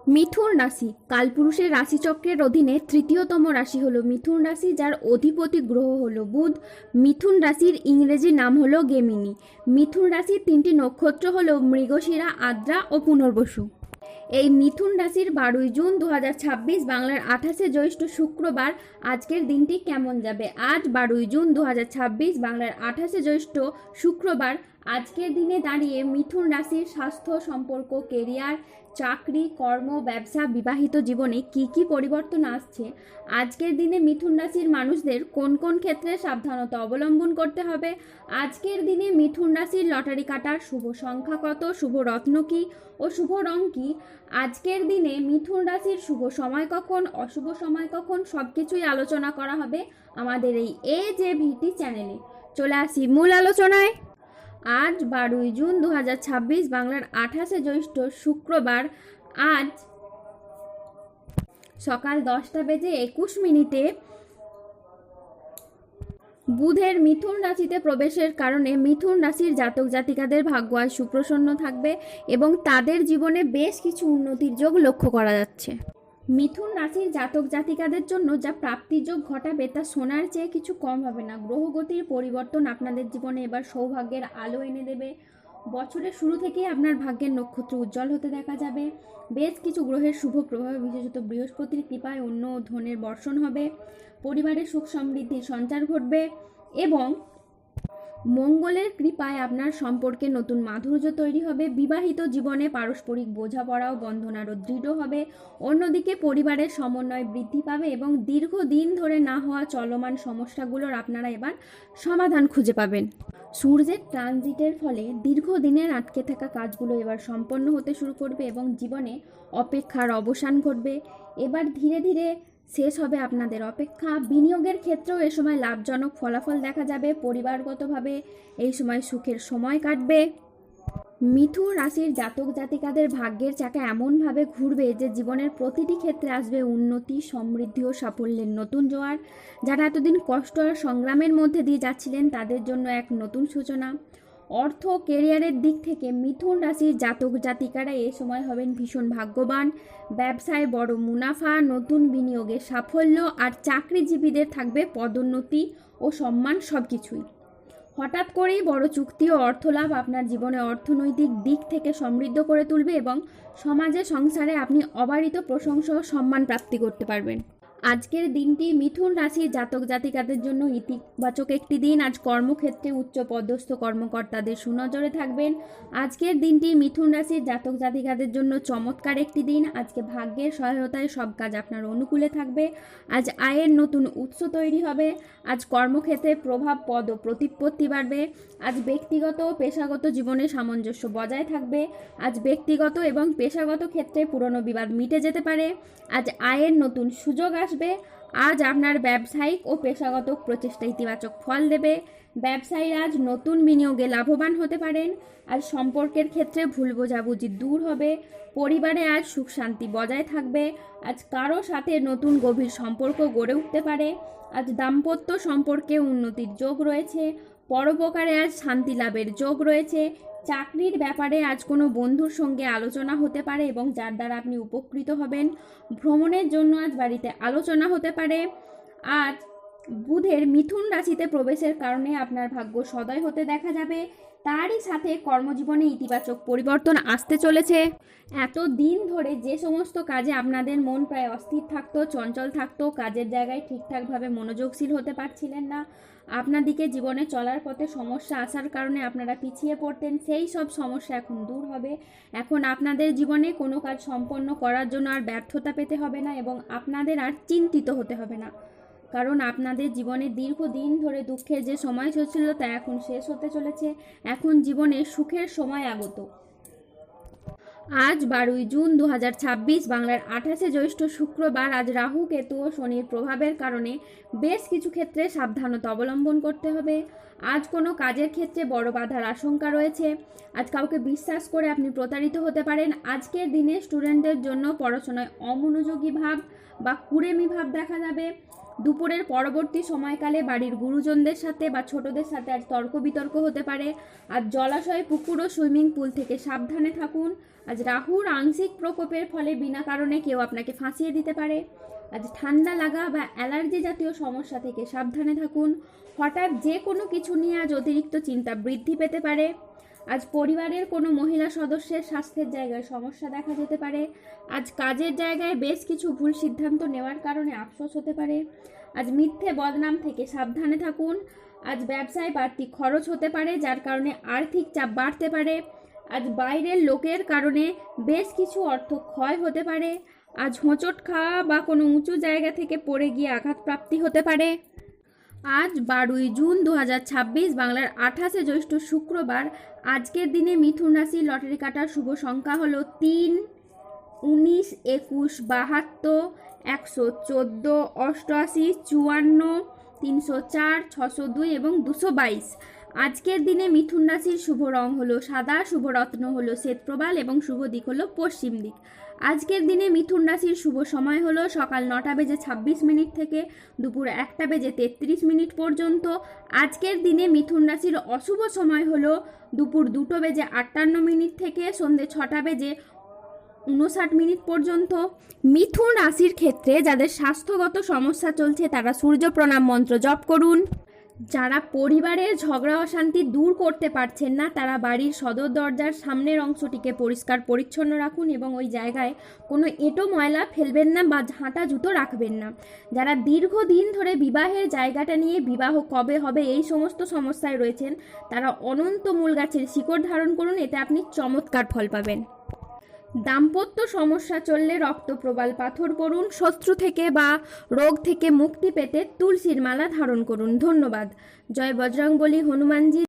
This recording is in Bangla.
মিথুন রাশি কালপুরুষের রাশিচক্রের অধীনে তৃতীয়তম রাশি হলো মিথুন রাশি, যার অধিপতি গ্রহ হলো বুধ। মিথুন রাশির ইংরেজি নাম হলো গেমিনি। মিথুন রাশির তিনটি নক্ষত্র হলো মৃগশিরা, আদ্রা ও পুনর্বসু। এই মিথুন রাশির 12 জুন 2026 বাংলার 28শে জ্যৈষ্ঠ শুক্রবার আজকের দিনটি কেমন যাবে? আজ 12 জুন 2026 বাংলার 28শে জ্যৈষ্ঠ শুক্রবার আজকের দিনে দাঁড়িয়ে মিথুন রাশির স্বাস্থ্য, সম্পর্ক, কেরিয়ার, চাকরি, কর্ম, ব্যবসা, বিবাহিত জীবনে কি কি পরিবর্তন আসছে, আজকের দিনে মিথুন রাশির মানুষদের কোন কোন ক্ষেত্রে সাবধানতা অবলম্বন করতে হবে, আজকের দিনে মিথুন রাশির লটারি কাটার শুভ সংখ্যা কত, শুভ রত্ন কি ও শুভ রং কি, আজকের দিনে মিথুন রাশির শুভ সময় কখন, অশুভ সময় কখন, সবকিছুই আলোচনা করা হবে আমাদের এই AJVT চ্যানেলে। চলে আসি মূল আলোচনায়। আজ 12 জুন 2026 বাংলার 28শে জ্যৈষ্ঠ শুক্রবার আজ সকাল 10:21 বুধের মিথুন রাশিতে প্রবেশের কারণে মিথুন রাশির জাতক জাতিকাদের ভাগ্য আজ সুপ্রসন্ন থাকবে এবং তাদের জীবনে বেশ কিছু উন্নতির যোগ লক্ষ্য করা যাচ্ছে। মিথুন রাশির জাতক জাতিকাদের জন্য যা প্রাপ্তির যোগ ঘটাবে তা সোনার চেয়ে কিছু কম হবে না। গ্রহগতির পরিবর্তন আপনাদের জীবনে এবার সৌভাগ্যের আলো এনে দেবে। বছরের শুরু থেকেই আপনার ভাগ্যের নক্ষত্র উজ্জ্বল হতে দেখা যাবে। বেশ কিছু গ্রহের শুভ প্রভাবে বিশেষত বৃহস্পতির কৃপায় অন্য ধনের বর্ষণ হবে। পরিবারের সুখ সমৃদ্ধির সঞ্চার ঘটবে এবং মঙ্গলের কৃপায় আপনার সম্পর্কে নতুন মাধুর্য তৈরি হবে। বিবাহিত জীবনে পারস্পরিক বোঝাপড়া ও বন্ধন আরও দৃঢ় হবে। অন্যদিকে পরিবারের সমন্বয় বৃদ্ধি পাবে এবং দীর্ঘদিন ধরে না হওয়া চলমান সমস্যাগুলোর আপনারা এবার সমাধান খুঁজে পাবেন। সূর্যের ট্রানজিটের ফলে দীর্ঘদিনের আটকে থাকা কাজগুলো এবার সম্পন্ন হতে শুরু করবে এবং জীবনে অপেক্ষার অবসান ঘটবে। এবার ধীরে ধীরে শেষ হবে আপনাদের অপেক্ষা। বিনিয়োগের ক্ষেত্রেও এ সময় লাভজনক ফলাফল দেখা যাবে। পরিবারগতভাবে এই সময় সুখের সময় কাটবে। মিথুন রাশির জাতক জাতিকাদের ভাগ্যের চাকা এমনভাবে ঘুরবে যে জীবনের প্রতিটি ক্ষেত্রে আসবে উন্নতি, সমৃদ্ধি ও সাফল্যের নতুন জোয়ার। যারা এতদিন কষ্ট আর সংগ্রামের মধ্যে দিয়ে যাচ্ছিলেন তাদের জন্য এক নতুন সূচনা। অর্থ, কেরিয়ারের দিক থেকে মিথুন রাশির জাতক জাতিকারা এ সময় হবেন ভীষণ ভাগ্যবান। ব্যবসায় বড় মুনাফা, নতুন বিনিয়োগের সাফল্য আর চাকরিজীবীদের থাকবে পদোন্নতি ও সম্মান, সব কিছুই। হঠাৎ করেই বড় চুক্তি ও অর্থলাভ আপনার জীবনে অর্থনৈতিক দিক থেকে সমৃদ্ধ করে তুলবে এবং সমাজে সংসারে আপনি অবারিত প্রশংসা ও সম্মান প্রাপ্তি করতে পারবেন। আজকের দিনটি মিথুন রাশির জাতক জাতিকাদের জন্য ইতিবাচক একটি দিন। আজ কর্মক্ষেত্রে উচ্চ পদস্থ কর্মকর্তাদের সুনজরে থাকবেন। আজকের দিনটি মিথুন রাশির জাতক জাতিকাদের জন্য চমৎকার একটি দিন। আজকে ভাগ্যের সহায়তায় সব কাজ আপনার অনুকূলে থাকবে। আজ আয়ের নতুন উৎস তৈরি হবে। আজ কর্মক্ষেত্রে প্রভাব, পদ ও প্রতিপত্তি বাড়বে। আজ ব্যক্তিগত ও পেশাগত জীবনে সামঞ্জস্য বজায় থাকবে। আজ ব্যক্তিগত এবং পেশাগত ক্ষেত্রে পুরনো বিবাদ মিটে যেতে পারে। আজ আয়ের নতুন সুযোগ আসবে। আজ আপনার ব্যবসায়িক ও পেশাগত প্রচেষ্টা ইতিবাচক ফল দেবে। ব্যবসায়ীরা আজ নতুন বিনিয়োগে লাভবান হতে পারেন। আজ সম্পর্কের ক্ষেত্রে ভুল বোঝাবুঝি দূর হবে। পরিবারে আজ সুখ শান্তি বজায় থাকবে। আজ কারো সাথে নতুন গভীর সম্পর্ক গড়ে উঠতে পারে। আজ দাম্পত্য সম্পর্কে উন্নতির যোগ রয়েছে। পরোপকারে আজ শান্তি লাভের যোগ রয়েছে। চাকরির ব্যাপারে আজ কোনো বন্ধুর সঙ্গে আলোচনা হতে পারে এবং যার দ্বারা আপনি উপকৃত হবেন। ভ্রমণের জন্য আজ বাড়িতে আলোচনা হতে পারে। আজ বুধের মিথুন রাশিতে প্রবেশের কারণে আপনার ভাগ্য সদয় হতে দেখা যাবে। তারই সাথে কর্মজীবনে ইতিবাচক পরিবর্তন আসতে চলেছে। এত দিন ধরে যে সমস্ত কাজে আপনাদের মন প্রায় অস্থির থাকতো, চঞ্চল থাকতো, কাজের জায়গায় ঠিকঠাকভাবে মনোযোগশীল হতে পারছিলেন না, আপনাদিকে জীবনে চলার পথে সমস্যা আসার কারণে আপনারা পিছিয়ে পড়তেন, সেই সব সমস্যা এখন দূর হবে। এখন আপনাদের জীবনে কোনো কাজ সম্পন্ন করার জন্য আর ব্যর্থতা পেতে হবে না এবং আপনাদের আর চিন্তিত হতে হবে না, কারণ আপনাদের জীবনে দীর্ঘদিন ধরে দুঃখের যে সময় চলছিল তা এখন শেষ হতে চলেছে। এখন জীবনে সুখের সময় আগত। আজ 12 জুন 2026 বাংলার 28শে জ্যৈষ্ঠ শুক্রবার আজ রাহু, কেতু ও শনির প্রভাবের কারণে বেশ কিছু ক্ষেত্রে সাবধানতা অবলম্বন করতে হবে। আজ কোনো কাজের ক্ষেত্রে বড় বাধার আশঙ্কা রয়েছে। আজ কাউকে বিশ্বাস করে আপনি প্রতারিত হতে পারেন। আজকের দিনে স্টুডেন্টদের জন্য পড়াশোনায় অমনোযোগী ভাব বা কুড়েমি ভাব দেখা যাবে। দুপুরের পরবর্তী সময়কালে বাড়ির গুরুজনদের সাথে বা ছোটদের সাথে আজ তর্ক বিতর্ক হতে পারে। আজ জলাশয়, পুকুর ও সুইমিং পুল থেকে সাবধানে থাকুন। আজ রাহুর আংশিক প্রকোপের ফলে বিনা কারণে কেউ আপনাকে ফাঁসিয়ে দিতে পারে। আজ ঠান্ডা লাগা বা অ্যালার্জি জাতীয় সমস্যা থেকে সাবধানে থাকুন। হঠাৎ যে কোনো কিছু নিয়ে আজ অতিরিক্ত চিন্তা বৃদ্ধি পেতে পারে। আজ পরিবারের কোনো মহিলা সদস্যের স্বাস্থ্যের জায়গায় সমস্যা দেখা যেতে পারে। আজ কাজের জায়গায় বেশ কিছু ভুল সিদ্ধান্ত নেওয়ার কারণে আফসোস হতে পারে। আজ মিথ্যে বদনাম থেকে সাবধানে থাকুন। আজ ব্যবসায় বাড়তি খরচ হতে পারে, যার কারণে আর্থিক চাপ বাড়তে পারে। আজ বাইরের লোকের কারণে বেশ কিছু অর্থ ক্ষয় হতে পারে। আজ হোঁচট খাওয়া বা কোনো উঁচু জায়গা থেকে পড়ে গিয়ে আঘাতপ্রাপ্তি হতে পারে। আজ 12ই জুন 2026, বাংলার 28শে জ্যৈষ্ঠ শুক্রবার। আজকের দিনে মিথুন রাশির লটারি কাটার শুভ সংখ্যা হলো 3, 19, 21, 72, 114, 88, 54, 304, 602 এবং 222। আজকের দিনে মিথুন রাশির শুভ রং হলো সাদা, শুভ রত্ন হলো শ্বেতপ্রবাল এবং শুভ দিক হলো পশ্চিম দিক। আজকের দিনে মিথুন রাশির শুভ সময় হলো সকাল 9:26 থেকে দুপুর 1:33 পর্যন্ত। আজকের দিনে মিথুন রাশির অশুভ সময় হলো দুপুর 2:58 থেকে সন্ধ্যে 6:59 পর্যন্ত। মিথুন রাশির ক্ষেত্রে যাদের স্বাস্থ্যগত সমস্যা চলছে তারা সূর্য প্রণাম মন্ত্র জপ করুন। যারা পরিবারের ঝগড়া অশান্তি দূর করতে পারছেন না তারা বাড়ির সদর দরজার সামনের অংশটিকে পরিষ্কার পরিচ্ছন্ন রাখুন এবং ওই জায়গায় কোনো এঁটো ময়লা ফেলবেন না বা ঝাঁটা জুতো রাখবেন না। যারা দীর্ঘদিন ধরে বিবাহের জায়গাটা নিয়ে বিবাহ কবে হবে এই সমস্ত সমস্যায় রয়েছেন তারা অনন্ত মূল গাছের শিকড় ধারণ করুন, এতে আপনি চমৎকার ফল পাবেন। দাম্পত্য সমস্যা চললে রক্তপ্রবাল পাথর পড়ুন। শত্রু থেকে বা রোগ থেকে মুক্তি পেতে তুলসীর মালা ধারণ করুন। ধন্যবাদ। জয় বজরংবলী হনুমানজি।